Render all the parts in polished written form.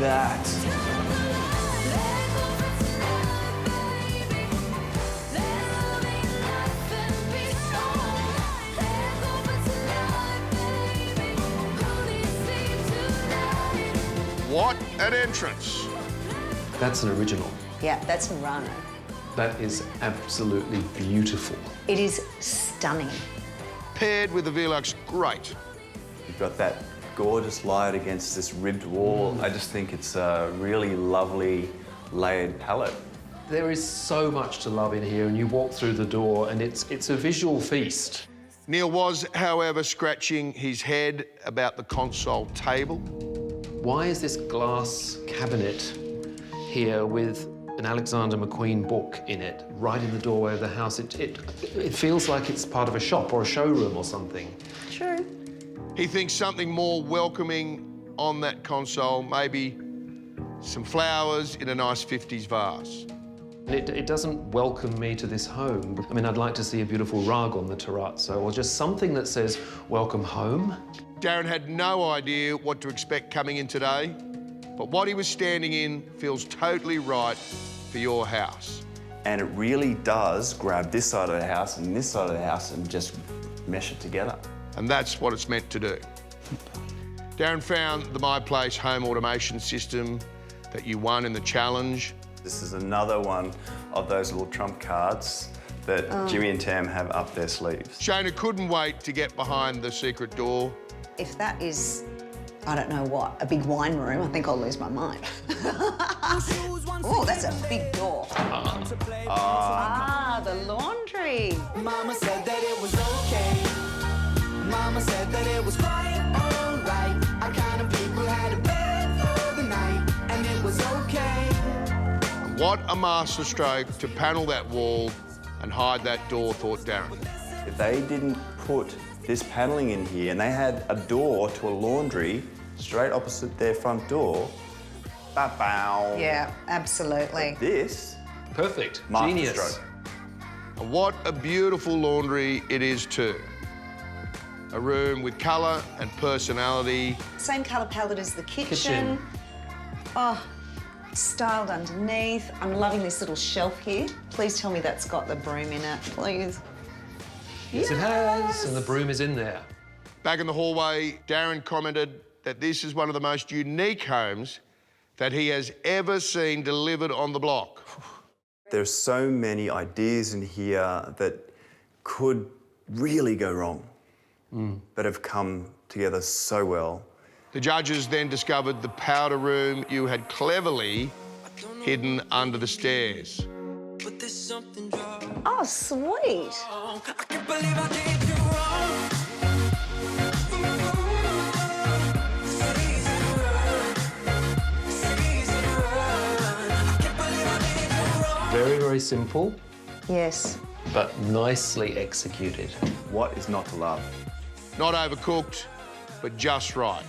that. What an entrance. That's an original. Yeah, that's Murano. That is absolutely beautiful. It is stunning. Paired with the Velux, great. You've got that gorgeous light against this ribbed wall. I just think it's a really lovely layered palette. There is so much to love in here, and you walk through the door and it's a visual feast. Neale was, however, scratching his head about the console table. Why is this glass cabinet here with an Alexander McQueen book in it, right in the doorway of the house? It feels like it's part of a shop or a showroom or something. True. He thinks something more welcoming on that console, maybe some flowers in a nice 50s vase. It doesn't welcome me to this home. I mean, I'd like to see a beautiful rug on the terrazzo or just something that says, welcome home. Darren had no idea what to expect coming in today, but what he was standing in feels totally right for your house. And it really does grab this side of the house and this side of the house and just mesh it together. And that's what it's meant to do. Darren found the My Place home automation system that you won in the challenge. This is another one of those little trump cards that Jimmy and Tam have up their sleeves. Shana couldn't wait to get behind the secret door. If that is, I don't know what, a big wine room, I think I'll lose my mind. Oh, that's a big door. Ah, the laundry. Mama said that it was okay. Mama said that it was quite all right. Our kind of people had a bed for the night, and it was okay. What a masterstroke to panel that wall and hide that door, thought Darren. If they didn't put this paneling in here and they had a door to a laundry straight opposite their front door, ba-bow. Yeah, absolutely. This, Perfect. Genius. masterstroke. And what a beautiful laundry it is too. A room with colour and personality. Same colour palette as the kitchen. Kitchen. Oh, styled underneath. I'm loving this little shelf here. Please tell me that's got the broom in it, please. Yes, it has, and the broom is in there. Back in the hallway, Darren commented that this is one of the most unique homes that he has ever seen delivered on the block. There's so many ideas in here that could really go wrong, but have come together so well. The judges then discovered the powder room you had cleverly hidden under the stairs. But there's something wrong. Oh, sweet. I can't believe I did you wrong. Season run. I can't believe I did you wrong. Very, very simple, Yes. but nicely executed. What is not to love? Not overcooked, but just right.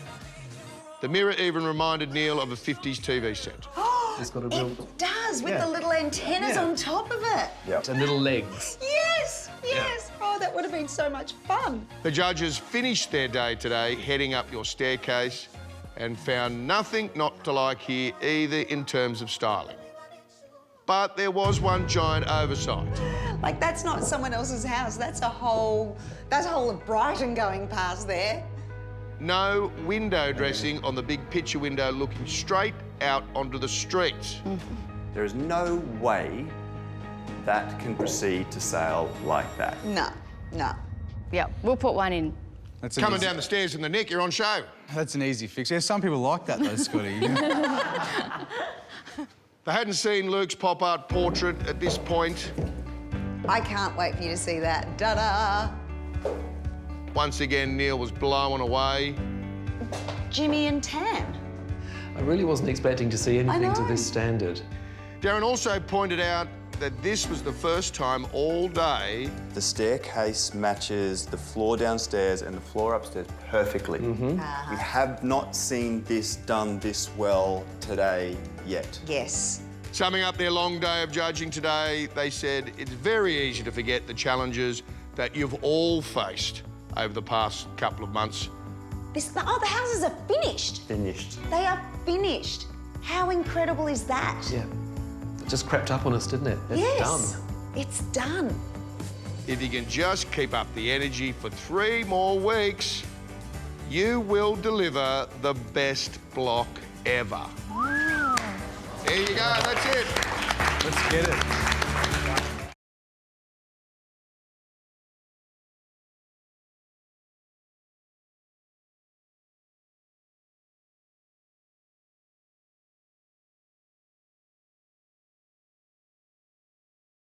The mirror even reminded Neale of a 50s TV set. It's got a real... It does, with the little antennas on top of it. Yep. and little legs. Yes, yes. Oh, that would have been so much fun. The judges finished their day today heading up your staircase and found nothing not to like here either in terms of styling. But there was one giant oversight. Like, that's not someone else's house. That's a whole of Brighton going past there. No window dressing on the big picture window looking straight out onto the street. There is no way that can proceed to sale like that. No, no. Yeah, we'll put one in. That's an Coming easy- down the stairs in the nick, you're on show. That's an easy fix. Yeah, some people like that though, Scotty. They hadn't seen Luke's pop art portrait at this point. I can't wait for you to see that. Da-da! Once again, Neale was blown away. Jimmy and Tam. I really wasn't expecting to see anything to know. this standard. Darren also pointed out that this was the first time all day The staircase matches the floor downstairs and the floor upstairs perfectly. We have not seen this done this well today yet. Yes. Summing up their long day of judging today, they said it's very easy to forget the challenges that you've all faced over the past couple of months. The houses are finished. Finished. They are finished. How incredible is that? Yeah. It just crept up on us, didn't it? It's Yes. done. It's done. If you can just keep up the energy for 3 more weeks, you will deliver the best block ever. There you go, that's it. Let's get it.